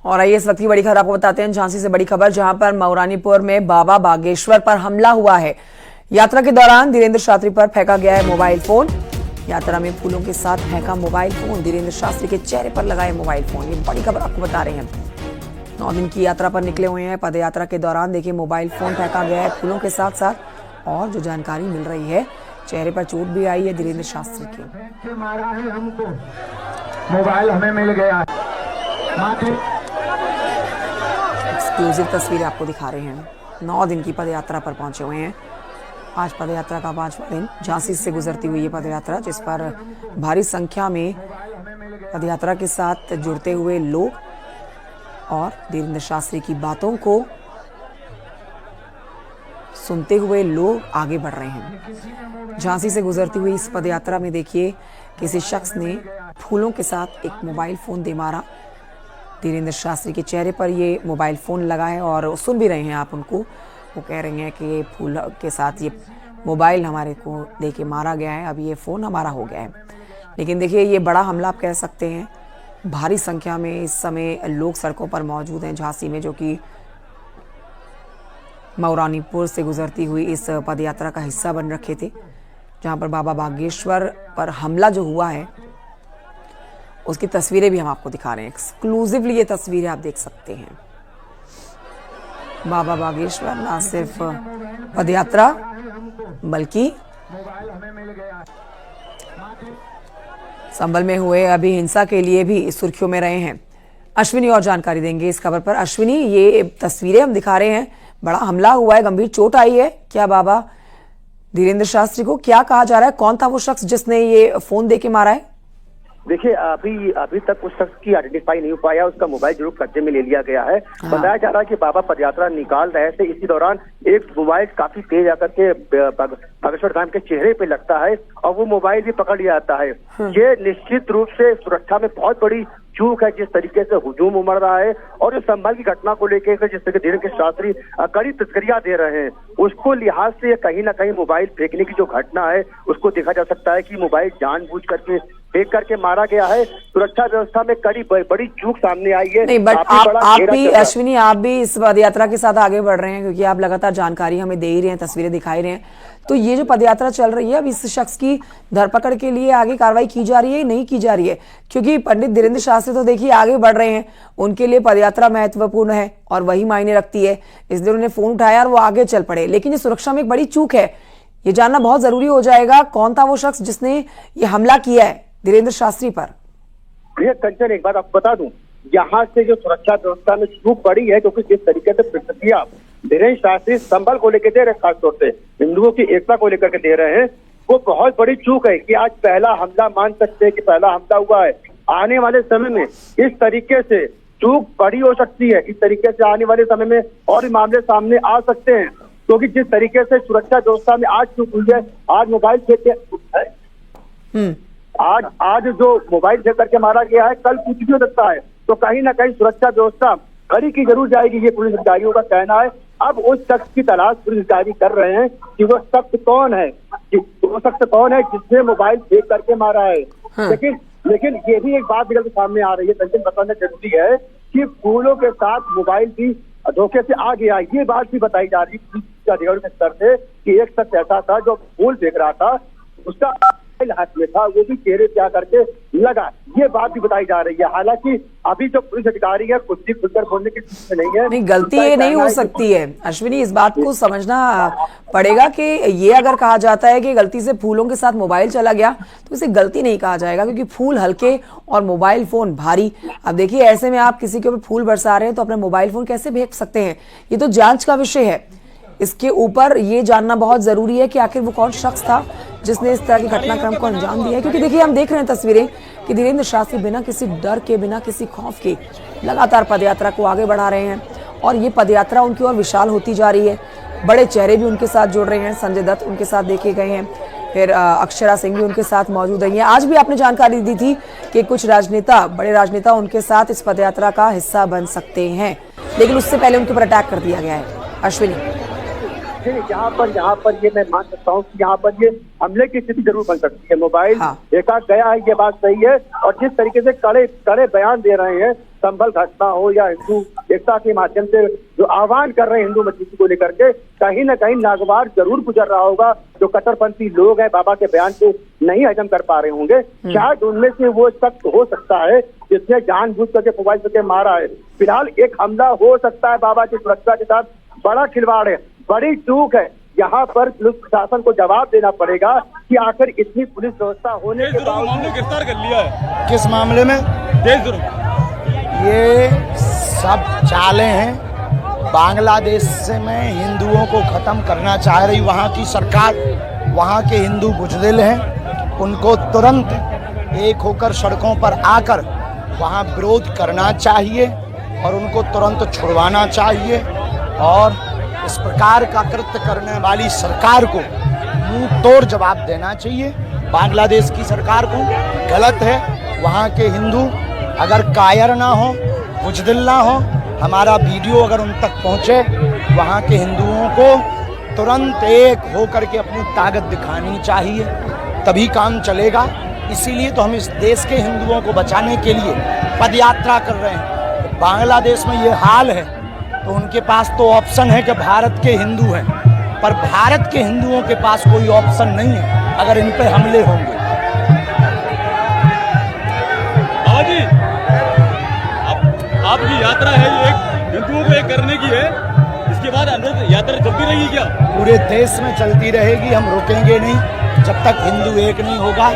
और आइए इस वक्त की बड़ी खबर आपको बताते हैं। झांसी से बड़ी खबर, जहां पर मऊरानीपुर में बाबा बागेश्वर पर हमला हुआ है। यात्रा के दौरान धीरेन्द्र शास्त्री पर फेंका गया है मोबाइल फोन। यात्रा में फूलों के साथ फेंका मोबाइल फोन, धीरेन्द्र शास्त्री के चेहरे पर लगाए मोबाइल फोन। ये बड़ी खबर आपको बता रहे हैं। 9 दिन की यात्रा पर निकले हुए हैं। पद यात्रा के दौरान देखिए मोबाइल फोन फेंका गया है फूलों के साथ साथ। और जो जानकारी मिल रही है, चेहरे पर चोट भी आई है धीरेन्द्र शास्त्री की। मारा है हमको, मोबाइल हमें मिल गया। एक्सक्लूसिव तस्वीरें आपको दिखा रहे हैं। 9 दिन की पदयात्रा पर पहुंचे हुए हैं। आज पदयात्रा का 5वां दिन। झांसी से गुजरती हुई ये पदयात्रा, जिस पर भारी संख्या में पदयात्रा के साथ जुड़ते हुए लोग और धीरेन्द्र शास्त्री की बातों को सुनते हुए लोग आगे बढ़ रहे हैं। झांसी से गुजरती हुई इस पदयात्रा में देखिए किसी शख्स ने फूलों के साथ एक मोबाइल फोन दे मारा। धीरेन्द्र शास्त्री के चेहरे पर ये मोबाइल फोन लगा है और सुन भी रहे हैं आप उनको। वो कह रहे हैं कि फूल के साथ ये मोबाइल हमारे को दे के मारा गया है, अब ये फ़ोन हमारा हो गया है। लेकिन देखिए ये बड़ा हमला आप कह सकते हैं। भारी संख्या में इस समय लोग सड़कों पर मौजूद हैं झांसी में, जो कि मऊरानीपुर से गुजरती हुई इस पदयात्रा का हिस्सा बन रखे थे। जहां पर बाबा बागेश्वर पर हमला जो हुआ है उसकी तस्वीरें भी हम आपको दिखा रहे हैं। एक्सक्लूसिवली ये तस्वीरें आप देख सकते हैं। बाबा बागेश्वर ना सिर्फ पदयात्रा बल्कि संभल में हुए अभी हिंसा के लिए भी सुर्खियों में रहे हैं। अश्विनी और जानकारी देंगे इस खबर पर। अश्विनी, ये तस्वीरें हम दिखा रहे हैं, बड़ा हमला हुआ है, गंभीर चोट आई है क्या बाबा धीरेन्द्र शास्त्री को? क्या कहा जा रहा है, कौन था वो शख्स जिसने ये फोन देके मारा है? देखिए अभी तक उस शख्स की आइडेंटिफाई नहीं हो पाया। उसका मोबाइल जरूर कब्जे में ले लिया गया है। बताया जा रहा है कि बाबा पदयात्रा निकाल रहे थे, इसी दौरान एक मोबाइल काफी तेज आकर के बागेश्वर धाम के चेहरे पे लगता है और वो मोबाइल भी पकड़ लिया जाता है। ये निश्चित रूप से सुरक्षा में बहुत बड़ी चूक है। जिस तरीके से हुजूम उमड़ रहा है और इस संभल की घटना को लेकर जिस तरीके धीरेन्द्र शास्त्री कड़ी प्रतिक्रिया दे रहे हैं, उसको लिहाज से कहीं ना कहीं मोबाइल फेंकने की जो घटना है उसको देखा जा सकता है कि मोबाइल जानबूझ करके फेंक करके मारा गया है। सुरक्षा व्यवस्था में बड़ी चूक सामने आई है। नहीं, बट आप भी अश्विनी, आप भी इस पदयात्रा के साथ आगे बढ़ रहे हैं, क्योंकि आप लगातार जानकारी हमें दे ही रहे हैं, तस्वीरें दिखाई रहे हैं। तो ये जो पदयात्रा चल रही है, अब इस शख्स की धरपकड़ के लिए आगे कार्रवाई की जा रही है, नहीं की जा रही है? क्योंकि पंडित धीरेन्द्र शास्त्री तो देखिए आगे बढ़ रहे हैं, उनके लिए पदयात्रा महत्वपूर्ण है और वही मायने रखती है, इसलिए उन्होंने फोन उठाया और वो आगे चल पड़े। लेकिन ये सुरक्षा में एक बड़ी चूक है, ये जानना बहुत जरूरी हो जाएगा। कौन था वो शख्स जिसने ये हमला किया है धीरेन्द्र शास्त्री पर? भैया कंचन, एक बात आपको बता दूं, यहाँ से जो सुरक्षा व्यवस्था में चूक बड़ी है, क्योंकि जिस तरीके से प्रतिक्रिया धीरेन्द्र शास्त्री संभल को लेकर दे रहे, खासतौर से हिंदुओं की एकता को लेकर के दे रहे हैं, वो बहुत बड़ी चूक है। कि आज पहला हमला मान सकते हैं कि पहला हमला हुआ है। आने वाले समय में इस तरीके से चूक बड़ी हो सकती है। इस तरीके से आने वाले समय में और भी मामले सामने आ सकते हैं, क्योंकि जिस तरीके से सुरक्षा व्यवस्था में आज चूक हुई है, आज मोबाइल फेंक आज जो मोबाइल फेंक करके मारा गया है, कल कुछ भी हो सकता है। तो कहीं ना कहीं सुरक्षा व्यवस्था कड़ी की जरूर जाएगी, ये पुलिस अधिकारियों का कहना है। अब उस शख्स की तलाश पुलिस अधिकारी कर रहे हैं कि वो शख्स कौन है, जिसने मोबाइल फेंक करके मारा है। लेकिन ये भी एक बात निकल के सामने आ रही है, कंचन, बताना जरूरी है कि फूलों के साथ मोबाइल भी धोखे से आ गया। ये बात भी बताई जा रही है पुलिस अधिकारियों के स्तर से कि एक शख्स ऐसा था जो फूल फेंक रहा था, उसका हाथ में था, वो भी चेहरे पे आकर के लगा। ये बात भी बताई जा रही है। हालांकि अभी जो पुलिस अधिकारी है कुछ भी खुलकर बोलने की स्थिति नहीं है। नहीं, गलती ये नहीं हो सकती है अश्विनी, इस बात को समझना पड़ेगा कि ये अगर कहा जाता है कि गलती से फूलों के साथ मोबाइल चला गया, तो इसे गलती नहीं कहा जाएगा, क्योंकि फूल हल्के और मोबाइल फोन भारी। अब देखिए ऐसे में आप किसी के ऊपर फूल बरसा रहे हैं तो अपने मोबाइल फोन कैसे फेंक सकते हैं? ये तो जांच का विषय है। इसके ऊपर ये जानना बहुत जरूरी है कि आखिर वो कौन शख्स था जिसने इस तरह के घटनाक्रम को अंजाम दिया है। क्योंकि देखिए हम देख रहे हैं तस्वीरें कि धीरेन्द्र शास्त्री बिना किसी डर के, बिना किसी खौफ के लगातार पदयात्रा को आगे बढ़ा रहे हैं और ये पदयात्रा उनकी ओर विशाल होती जा रही है। बड़े चेहरे भी उनके साथ जुड़ रहे हैं। संजय दत्त उनके साथ देखे गए हैं, फिर अक्षरा सिंह भी उनके साथ मौजूद रही है। आज भी आपने जानकारी दी थी कि कुछ राजनेता, बड़े राजनेता उनके साथ इस पदयात्रा का हिस्सा बन सकते हैं, लेकिन उससे पहले उनके ऊपर अटैक कर दिया गया है। अश्विनी, यहाँ पर ये मैं मान सकता हूँ कि यहाँ पर ये हमले की स्थिति जरूर बन सकती है। मोबाइल देखा गया है, ये बात सही है। और जिस तरीके से कड़े बयान दे रहे हैं संभल घटना हो या हिंदू एकता के माध्यम से जो आह्वान कर रहे हैं हिंदू मजलिस को लेकर के, कहीं ना कहीं नागवार जरूर गुजर रहा होगा। जो कट्टरपंथी लोग हैं बाबा के बयान को नहीं हजम कर पा रहे होंगे, शायद उनमें से वो शख्स हो सकता है जिसने जानबूझ करके मोबाइल से मारा है। फिलहाल एक हमला हो सकता है बाबा की सुरक्षा के साथ, बड़ा खिलवाड़ है, बड़ी चूक है। यहाँ पर पुलिस प्रशासन को जवाब देना पड़ेगा कि आखिर इतनी पुलिस व्यवस्था होने के बावजूद गिरफ्तार कर लिया है। किस मामले में? ये सब चालें हैं बांग्लादेश से में हिंदुओं को खत्म करना चाह रही वहाँ की सरकार। वहाँ के हिंदू बुजदिल हैं, उनको तुरंत एक होकर सड़कों पर आकर वहाँ विरोध करना चाहिए और उनको तुरंत छुड़वाना चाहिए और इस प्रकार का कृत्य करने वाली सरकार को मुंह तोड़ जवाब देना चाहिए। बांग्लादेश की सरकार को गलत है। वहाँ के हिंदू अगर कायर ना हो, बुजदिल ना हो, हमारा वीडियो अगर उन तक पहुँचे, वहाँ के हिंदुओं को तुरंत एक होकर के अपनी ताकत दिखानी चाहिए, तभी काम चलेगा। इसीलिए तो हम इस देश के हिंदुओं को बचाने के लिए पदयात्रा कर रहे हैं। बांग्लादेश में ये हाल है तो उनके पास तो ऑप्शन है कि भारत के हिंदू हैं, पर भारत के हिंदुओं के पास कोई ऑप्शन नहीं है अगर इन पे हमले होंगे। जी आपकी यात्रा है ये एक हिंदुओं को एक करने की है, इसके बाद अनुरोध यात्रा चलती रहेगी क्या? पूरे देश में चलती रहेगी, हम रुकेंगे नहीं जब तक हिंदू एक नहीं होगा।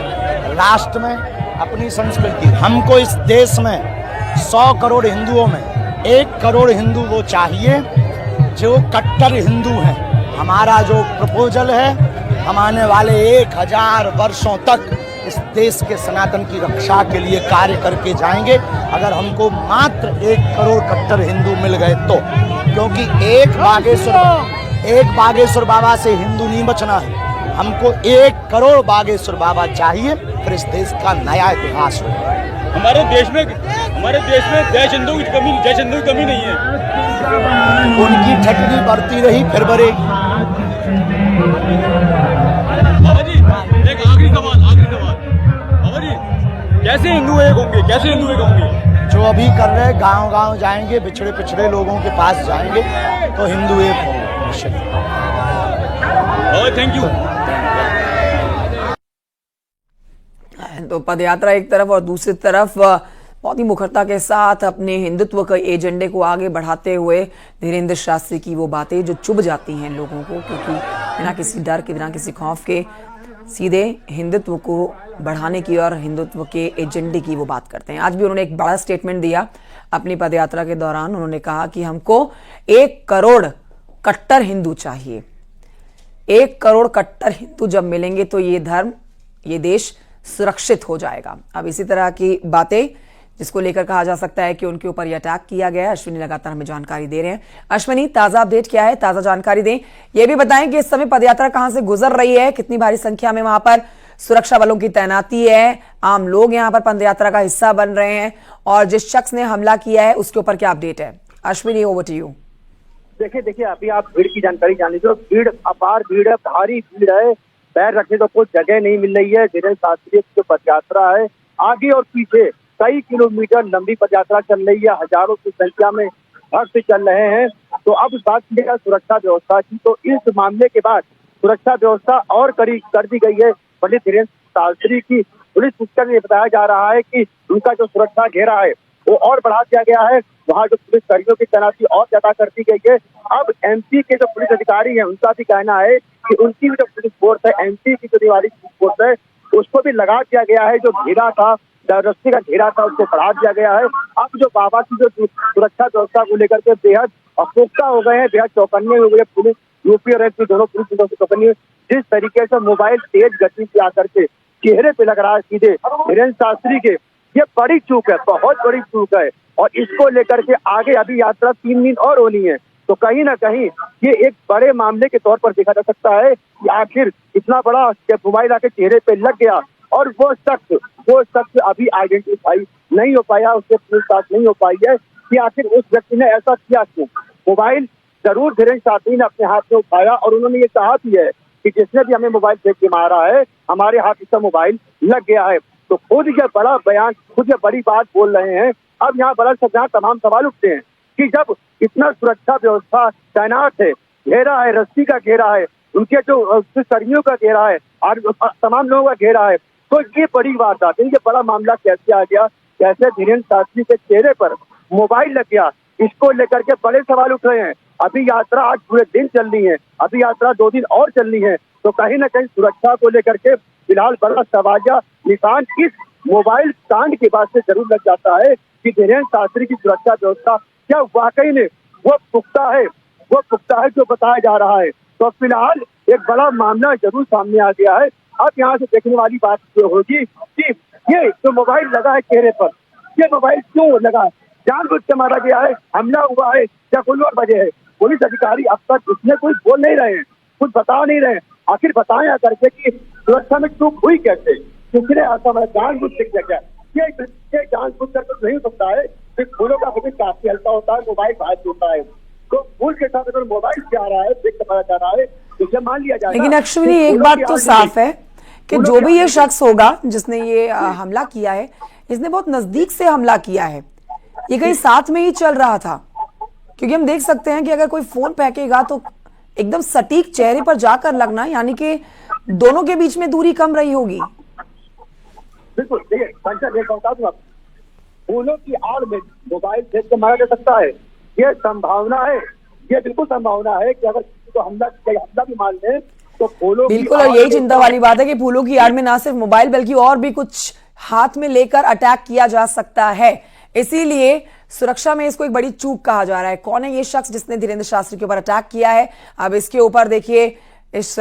राष्ट्र में अपनी संस्कृति, हमको इस देश में 100 करोड़ हिंदुओं में 1 करोड़ हिंदू वो चाहिए जो कट्टर हिंदू हैं। हमारा जो प्रपोजल है, हम आने वाले 1000 वर्षों तक इस देश के सनातन की रक्षा के लिए कार्य करके जाएंगे अगर हमको मात्र 1 करोड़ कट्टर हिंदू मिल गए तो। क्योंकि एक बागेश्वर बाबा से हिंदू नहीं बचना है, हमको 1 करोड़ बागेश्वर बाबा चाहिए, फिर इस देश का नया इतिहास हो। हमारे देश में जय हिंदू की कमी नहीं है। उनकी ठटनी बढ़ती रही, फिर बढ़ेगी। बाबा जी एक आखिरी सवाल बाबा जी, कैसे हिंदू एक होंगे? जो अभी कर रहे गांव जाएंगे, बिछड़े पिछड़े लोगों के पास जाएंगे तो हिंदू एक होंगे। Thank you. तो पदयात्रा एक तरफ और दूसरी तरफ बहुत ही मुखरता के साथ अपने हिंदुत्व के एजेंडे को आगे बढ़ाते हुए धीरेन्द्र शास्त्री की वो बातें जो चुभ जाती हैं लोगों को, क्योंकि बिना किसी डर के, बिना किसी खौफ के सीधे हिंदुत्व को बढ़ाने की और हिंदुत्व के एजेंडे की वो बात करते हैं। आज भी उन्होंने एक बड़ा स्टेटमेंट दिया अपनी पदयात्रा के दौरान। उन्होंने कहा कि हमको 1 करोड़ कट्टर हिंदू चाहिए। 1 करोड़ कट्टर हिंदू जब मिलेंगे तो ये धर्म, ये देश सुरक्षित हो जाएगा। अब इसी तरह की बातें जिसको लेकर कहा जा सकता है कि उनके ऊपर यह अटैक किया गया है। अश्विनी लगातार हमें जानकारी दे रहे हैं। अश्विनी, ताजा अपडेट क्या है? ताजा जानकारी दें। यह भी बताएं कि इस समय पदयात्रा कहां से गुजर रही है, कितनी भारी संख्या में वहां पर सुरक्षा बलों की तैनाती है, आम लोग यहां पर पदयात्रा का हिस्सा बन रहे हैं, और जिस शख्स ने हमला किया है उसके ऊपर क्या अपडेट है? Ashwini, over to you. देखिए अभी आप भीड़ की जानकारी जान लीजिए। भीड़ अपार भीड़ है, भारी भीड़ है, पैर रखने को कोई जगह नहीं मिल रही है। धीरेन्द्र शास्त्री की जो पदयात्रा है, आगे और पीछे कई किलोमीटर लंबी पदयात्रा चल रही है, हजारों की संख्या में भक्त चल रहे हैं। तो अब बात की है सुरक्षा व्यवस्था की, तो इस मामले के बाद सुरक्षा व्यवस्था और कड़ी कर दी गई है। पंडित धीरेन्द्र शास्त्री की पुलिस सूचना में बताया जा रहा है कि उनका जो सुरक्षा घेरा है वो और बढ़ा दिया गया है। वहाँ जो पुलिस कर्मियों की तैनाती और ज्यादा कर दी गई है। अब एमपी के जो पुलिस अधिकारी हैं उनका भी कहना है कि उनकी भी जो पुलिस फोर्स है, एमपी की जो दिवाली पुलिस फोर्स है, उसको भी लगा दिया गया है। जो घेरा था, रस्सी का घेरा था, उसको बढ़ा दिया गया है। अब जो बाबा की जो सुरक्षा व्यवस्था को लेकर के बेहद पुख्ता हो गए हैं, बेहद चौकन्ने हो गए पुलिस, यूपी और एसपी दोनों पुलिस चौकन्ने। जिस तरीके से मोबाइल तेज गति से आकर के चेहरे पे लग रहा है सीधे धीरेन्द्र शास्त्री के, ये बड़ी चूक है, बहुत बड़ी चूक है। और इसको लेकर के आगे अभी यात्रा 3 दिन और होनी है। तो कहीं ना कहीं ये एक बड़े मामले के तौर पर देखा जा सकता है कि आखिर इतना बड़ा मोबाइल आके चेहरे पे लग गया और वो शख्स अभी आइडेंटिफाई नहीं हो पाया, उससे पूछताछ नहीं हो पाई है कि आखिर उस व्यक्ति ने ऐसा किया क्यों। मोबाइल जरूर धीरेन्द्र शास्त्री ने अपने हाथ में उठाया और उन्होंने ये कहा भी है कि जिसने भी हमें मोबाइल फेंक के मारा है, हमारे हाथ इसका मोबाइल लग गया है। तो खुद ये बड़ा बयान, खुद ये बड़ी बात बोल रहे हैं अब यहाँ बड़ा सजा तमाम सवाल उठते हैं कि जब इतना सुरक्षा व्यवस्था तैनात है, घेरा है, रस्सी का घेरा है, उनके जो कर्मियों का घेरा है और तमाम लोगों का घेरा है, तो ये बड़ी वारदात है। ये बड़ा मामला कैसे आ गया, कैसे धीरेन्द्र शास्त्री के चेहरे पर मोबाइल लग गया, इसको लेकर के बड़े सवाल उठ रहे हैं। अभी यात्रा आज पूरे दिन चलनी है, अभी यात्रा 2 दिन और चलनी है, तो कहीं ना कहीं सुरक्षा को लेकर के फिलहाल बड़ा सवालिया निशान इस मोबाइल कांड के बाद से जरूर लग जाता है कि धीरेन्द्र शास्त्री की सुरक्षा व्यवस्था क्या वाकई में वो पुख्ता है जो बताया जा रहा है। तो फिलहाल एक बड़ा मामला जरूर सामने आ गया है। अब यहाँ से देखने वाली बात जो होगी कि ये जो मोबाइल लगा है चेहरे पर, ये मोबाइल क्यों लगा है, जानबूझ के मारा गया है, हमला हुआ है या कोई और वजह है। पुलिस अधिकारी अब तक इसमें कुछ बोल नहीं रहे हैं, कुछ बता नहीं रहे हैं। आखिर बताएं आकर के कि सुरक्षा में चूक हुई कैसे, किसने ऐसा जानबूझ के क्या, ये जानबूझ कर तो नहीं हो सकता है। फूलों का भी काफी हल्का होता है, मोबाइल भारी होता है, तो फूल के साथ अगर मोबाइल से आ रहा है, देख पता जा रहा है, तो इसे मान लिया जाएगा। लेकिन अश्विनी एक बात तो साफ है कि जो भी ये शख्स होगा जिसने ये हमला किया है, इसने बहुत नजदीक से हमला किया है, ये कहीं साथ में ही चल रहा था, क्योंकि हम देख सकते हैं कि अगर कोई फोन फेंकेगा तो एकदम सटीक चेहरे पर जाकर लगना, यानी कि दोनों के बीच में दूरी कम रही होगी। बिल्कुल, देखिए बता दूं, फूलों की आड़ में मोबाइल फेंक के मारा जा सकता है, ये संभावना है, ये बिल्कुल संभावना है कि अगर किसी को हमला भी मान ले तो फूलों बिल्कुल। और यही चिंता वाली बात है कि फूलों की आड़ में ना सिर्फ मोबाइल बल्कि और भी कुछ हाथ में लेकर अटैक किया जा सकता है, इसीलिए सुरक्षा में इसको एक बड़ी चूक कहा जा रहा है। कौन है ये शख्स जिसने धीरेन्द्र शास्त्री के ऊपर अटैक किया है, अब इसके ऊपर देखिए इस